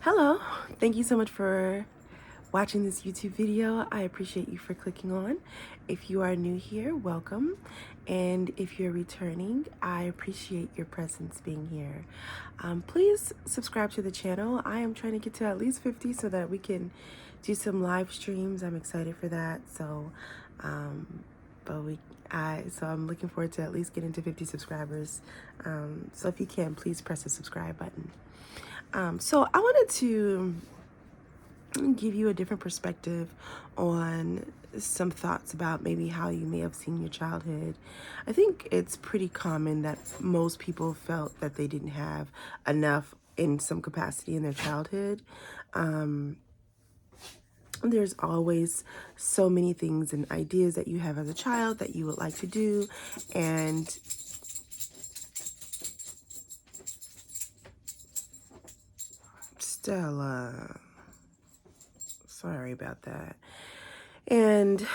Hello, thank you so much for watching this YouTube video. I appreciate you for clicking on. If you are new here, welcome. And if you're returning, I appreciate your presence being here. Please subscribe to the channel. I am trying to get to at least 50 so that we can do some live streams. I'm excited for that. Um, so I'm looking forward to at least getting to 50 subscribers. So if you can, please press the subscribe button. So I wanted to give you a different perspective on some thoughts about maybe how you may have seen your childhood. I think it's pretty common that most people felt that they didn't have enough in some capacity in their childhood. There's always so many things and ideas that you have as a child that you would like to do, and Stella, sorry about that. And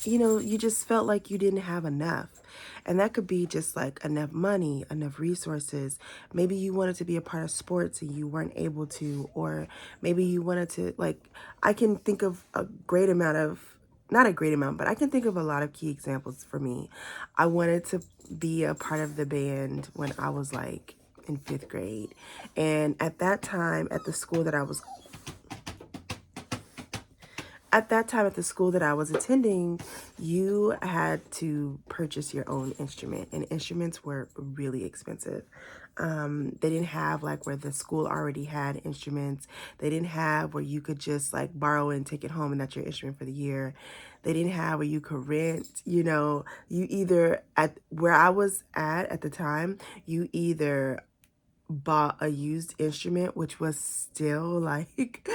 you just felt like you didn't have enough. And that could be just like enough money, enough resources. Maybe you wanted to be a part of sports and you weren't able to, or maybe you wanted to, like, I can think of a great amount of, not a great amount, but I can think of a lot of key examples for me. I wanted to be a part of the band when I was like in 5th grade. And at that time, at the school that I was attending, you had to purchase your own instrument, and instruments were really expensive. They didn't have like where the school already had instruments. They didn't have where you could just like borrow and take it home and that's your instrument for the year. They didn't have where you could rent, you either at where I was at the time, you either bought a used instrument, which was still like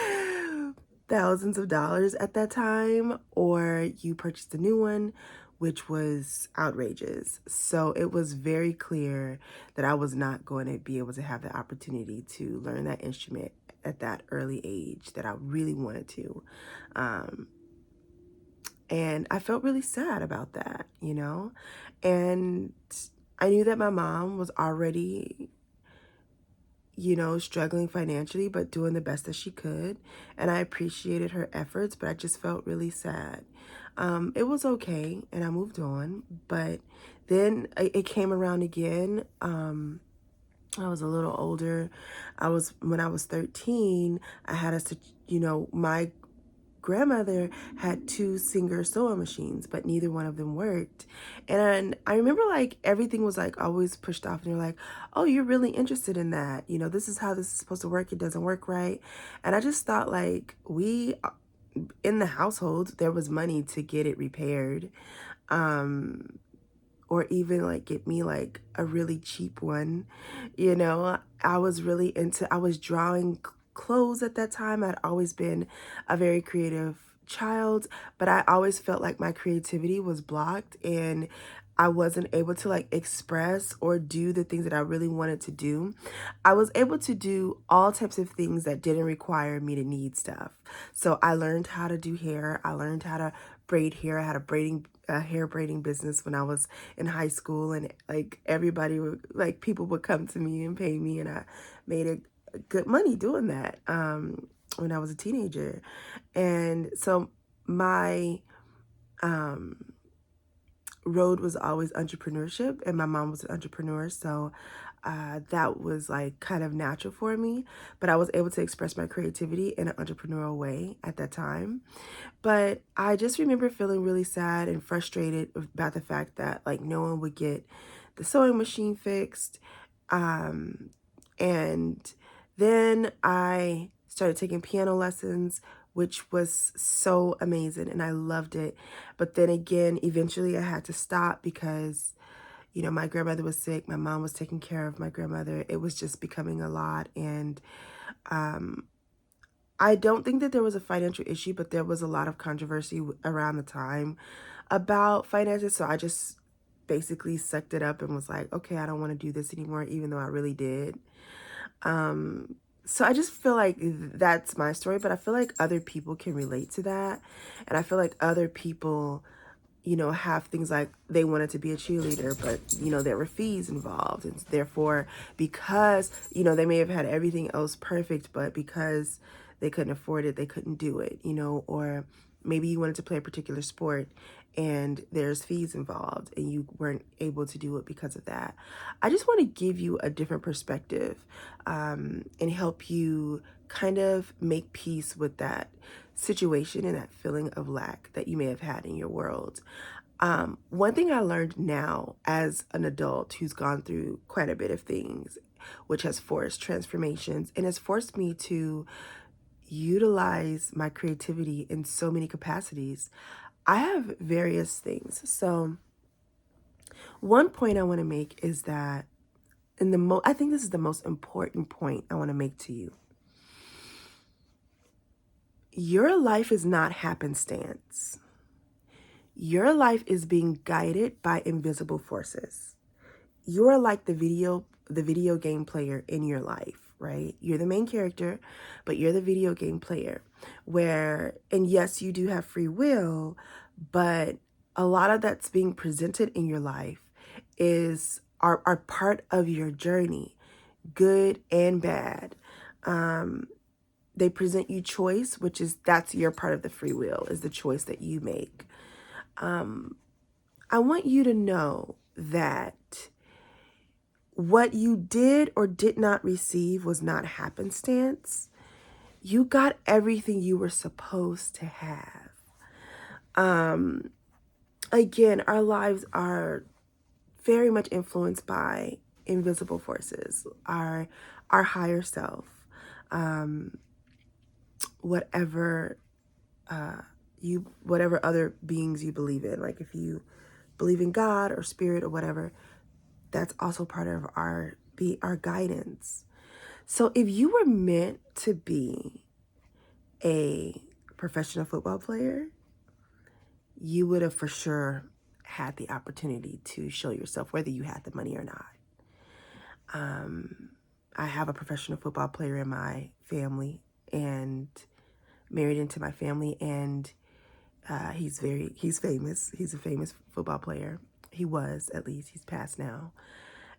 thousands of dollars at that time, or you purchased a new one, which was outrageous. So it was very clear that I was not going to be able to have the opportunity to learn that instrument at that early age that I really wanted to. And I felt really sad about that. And I knew that my mom was already struggling financially, but doing the best that she could. And I appreciated her efforts, but I just felt really sad. It was okay, and I moved on. But then it came around again. I was a little older. When I was 13, I had my grandmother had 2 Singer sewing machines, but neither one of them worked. And I remember like everything was like always pushed off, and they're like, oh, you're really interested in that. This is how this is supposed to work. It doesn't work right. And I just thought like in the household, there was money to get it repaired. Or even like get me like a really cheap one. I was drawing clothes at that time. I'd always been a very creative child, but I always felt like my creativity was blocked and I wasn't able to like express or do the things that I really wanted to do. I was able to do all types of things that didn't require me to need stuff. So I learned how to do hair. I learned how to braid hair. I had a hair braiding business when I was in high school, and like people would come to me and pay me, and I made good money doing that when I was a teenager. And so my road was always entrepreneurship, and my mom was an entrepreneur, so that was like kind of natural for me. But I was able to express my creativity in an entrepreneurial way at that time. But I just remember feeling really sad and frustrated about the fact that like no one would get the sewing machine fixed. And then I started taking piano lessons, which was so amazing and I loved it. But then again, eventually I had to stop because, my grandmother was sick. My mom was taking care of my grandmother. It was just becoming a lot. And I don't think that there was a financial issue, but there was a lot of controversy around the time about finances. So I just basically sucked it up and was like, okay, I don't want to do this anymore, even though I really did. So I just feel like that's my story, but I feel like other people can relate to that. And I feel like other people have things like they wanted to be a cheerleader, but, there were fees involved. And therefore, because, they may have had everything else perfect, but because they couldn't afford it, they couldn't do it, or maybe you wanted to play a particular sport and there's fees involved and you weren't able to do it because of that. I just want to give you a different perspective and help you kind of make peace with that situation and that feeling of lack that you may have had in your world. One thing I learned now as an adult who's gone through quite a bit of things, which has forced transformations and has forced me to utilize my creativity in so many capacities. I have various things. So one point I want to make is that I think this is the most important point I want to make to you. Your life is not happenstance. Your life is being guided by invisible forces. You're like the video game player in your life, right? You're the main character, but you're the video game player and yes, you do have free will, but a lot of that's being presented in your life are part of your journey, good and bad. They present you choice, that's your part of the free will, is the choice that you make. I want you to know that what you did or did not receive was not happenstance. You got everything you were supposed to have. Again, our lives are very much influenced by invisible forces, our higher self, whatever other beings you believe in. Like if you believe in God or spirit or whatever, that's also part of our guidance. So if you were meant to be a professional football player, you would have for sure had the opportunity to show yourself, whether you had the money or not. I have a professional football player in my family and married into my family, and he's famous. He's a famous football player. He was, at least. He's passed now.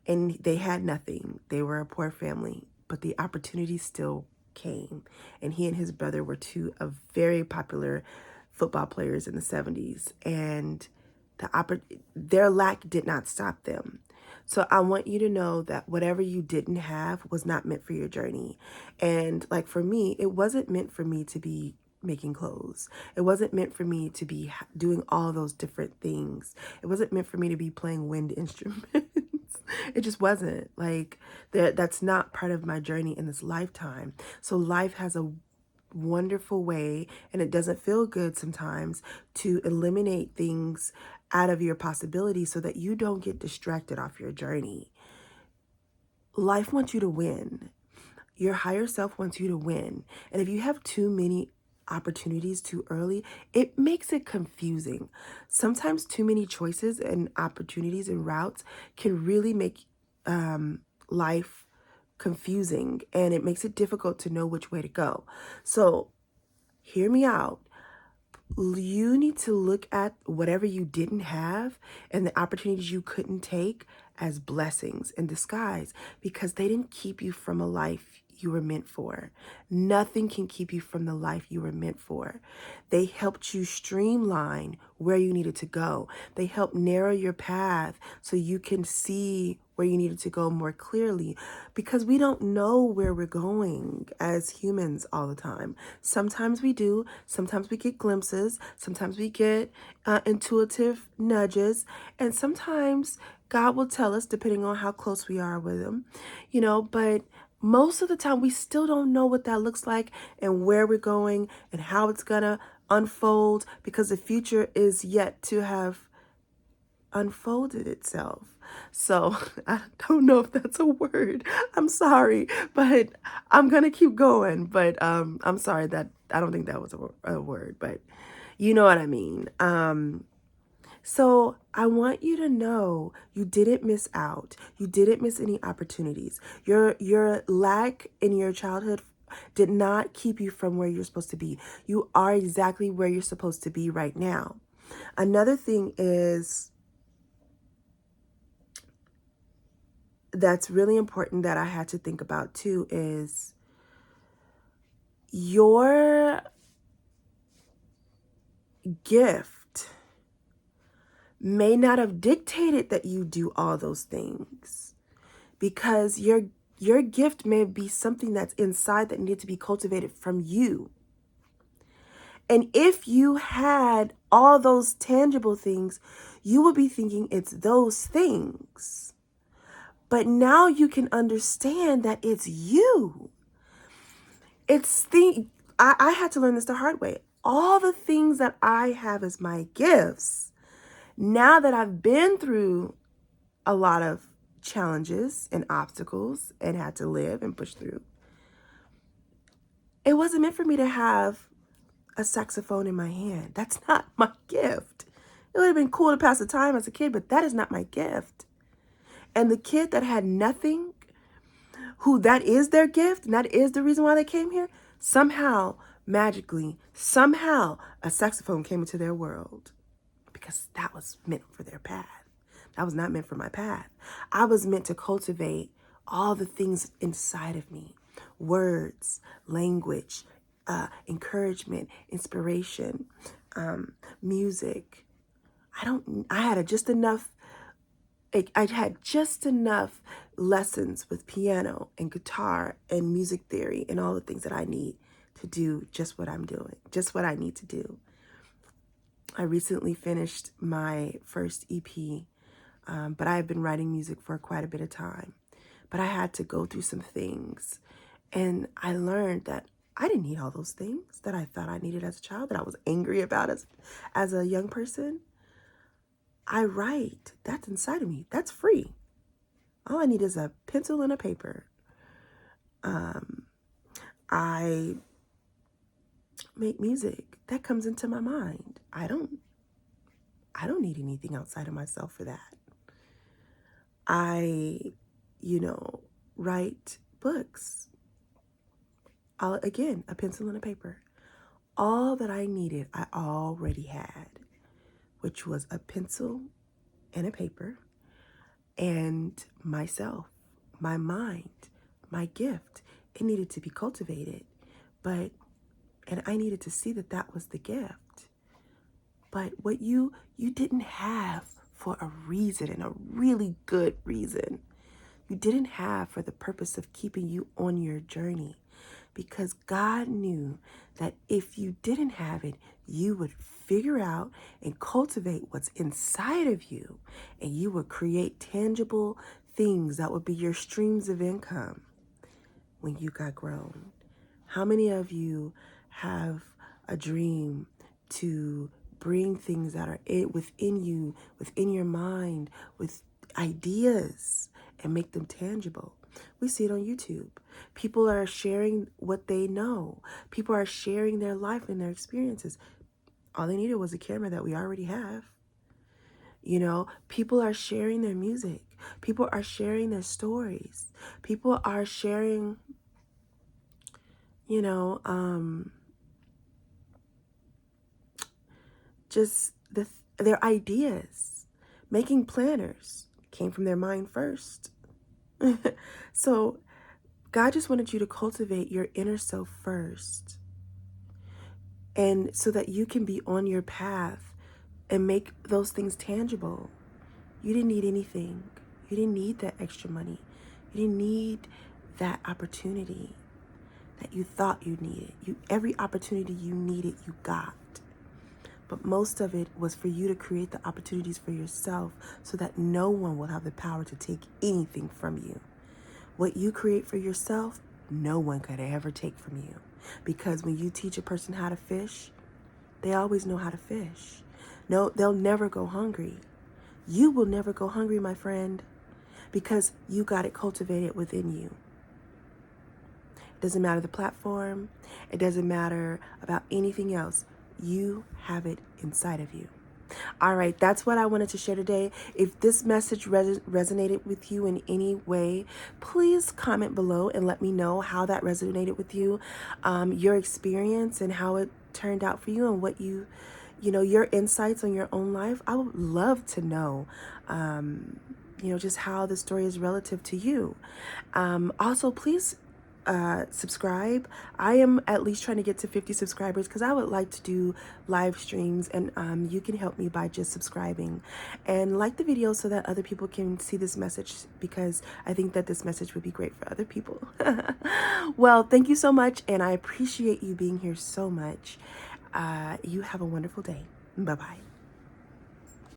And they had nothing. They were a poor family, but the opportunity still came. And he and his brother were two of very popular football players in the 70s. And their lack did not stop them. So I want you to know that whatever you didn't have was not meant for your journey. And like for me, it wasn't meant for me to be making clothes. It wasn't meant for me to be doing all those different things. It wasn't meant for me to be playing wind instruments. It just wasn't. Like that's not part of my journey in this lifetime. So life has a wonderful way, and it doesn't feel good sometimes, to eliminate things out of your possibility so that you don't get distracted off your journey. Life wants you to win. Your higher self wants you to win. And if you have too many opportunities too early, it makes it confusing. Sometimes too many choices and opportunities and routes can really make life confusing, and it makes it difficult to know which way to go. So hear me out. You need to look at whatever you didn't have and the opportunities you couldn't take as blessings in disguise, because they didn't keep you from a life you were meant for. Nothing can keep you from the life you were meant for. They helped you streamline where you needed to go. They helped narrow your path so you can see where you needed to go more clearly, because we don't know where we're going as humans all the time. Sometimes we do. Sometimes we get glimpses. Sometimes we get intuitive nudges. And sometimes God will tell us, depending on how close we are with him, but most of the time we still don't know what that looks like and where we're going and how it's gonna unfold, because the future is yet to have unfolded itself. So I don't know if that's a word. I'm sorry, but I'm gonna keep going. But I'm sorry that I don't think that was a word, but you know what I mean. So I want you to know you didn't miss out. You didn't miss any opportunities. Your lack in your childhood did not keep you from where you're supposed to be. You are exactly where you're supposed to be right now. Another thing is that's really important that I had to think about too is your gift may not have dictated that you do all those things, because your gift may be something that's inside that needed to be cultivated from you. And if you had all those tangible things, you would be thinking it's those things. But now you can understand that it's you. I had to learn this the hard way. All the things that I have as my gifts, now that I've been through a lot of challenges and obstacles and had to live and push through, it wasn't meant for me to have a saxophone in my hand. That's not my gift. It would have been cool to pass the time as a kid, but that is not my gift. And the kid that had nothing, who that is their gift, and that is the reason why they came here, somehow, magically, somehow, a saxophone came into their world, because that was meant for their path. That was not meant for my path. I was meant to cultivate all the things inside of me: words, language, encouragement, inspiration, music. I had just enough lessons with piano and guitar and music theory and all the things that I need to do just what I'm doing, just what I need to do. I recently finished my first EP, but I have been writing music for quite a bit of time. But I had to go through some things, and I learned that I didn't need all those things that I thought I needed as a child, that I was angry about as a young person. I write. That's inside of me. That's free. All I need is a pencil and a paper. I make music. That comes into my mind. I don't need anything outside of myself for that. I, write books. Again, a pencil and a paper. All that I needed, I already had, which was a pencil and a paper, and myself, my mind, my gift. It needed to be cultivated, and I needed to see that that was the gift. But what you didn't have for a reason, and a really good reason. You didn't have for the purpose of keeping you on your journey, because God knew that if you didn't have it, you would figure out and cultivate what's inside of you, and you would create tangible things that would be your streams of income when you got grown. How many of you have a dream to bring things that are within you, within your mind, with ideas, and make them tangible? We see it on YouTube. People are sharing what they know. People are sharing their life and their experiences. All they needed was a camera that we already have. People are sharing their music. People are sharing their stories. People are sharing, just their ideas. Making planners came from their mind first. So God just wanted you to cultivate your inner self first, and so that you can be on your path and make those things tangible. You didn't need anything. You didn't need that extra money. You didn't need that opportunity that you thought you needed. Every opportunity you needed, you got. But most of it was for you to create the opportunities for yourself, so that no one will have the power to take anything from you. What you create for yourself, no one could ever take from you. Because when you teach a person how to fish, they always know how to fish. No, they'll never go hungry. You will never go hungry, my friend, because you got it cultivated within you. It doesn't matter the platform. It doesn't matter about anything else. You have it inside of you. All right, that's what I wanted to share today. If this message resonated with you in any way, please comment below and let me know how that resonated with you, your experience and how it turned out for you, and what you you know, your insights on your own life. I would love to know, you know, just how the story is relative to you. Also, please subscribe. I am at least trying to get to 50 subscribers because I would like to do live streams, and you can help me by just subscribing and like the video so that other people can see this message, because I think that this message would be great for other people. Well, thank you so much, and I appreciate you being here so much. You have a wonderful day. Bye-bye.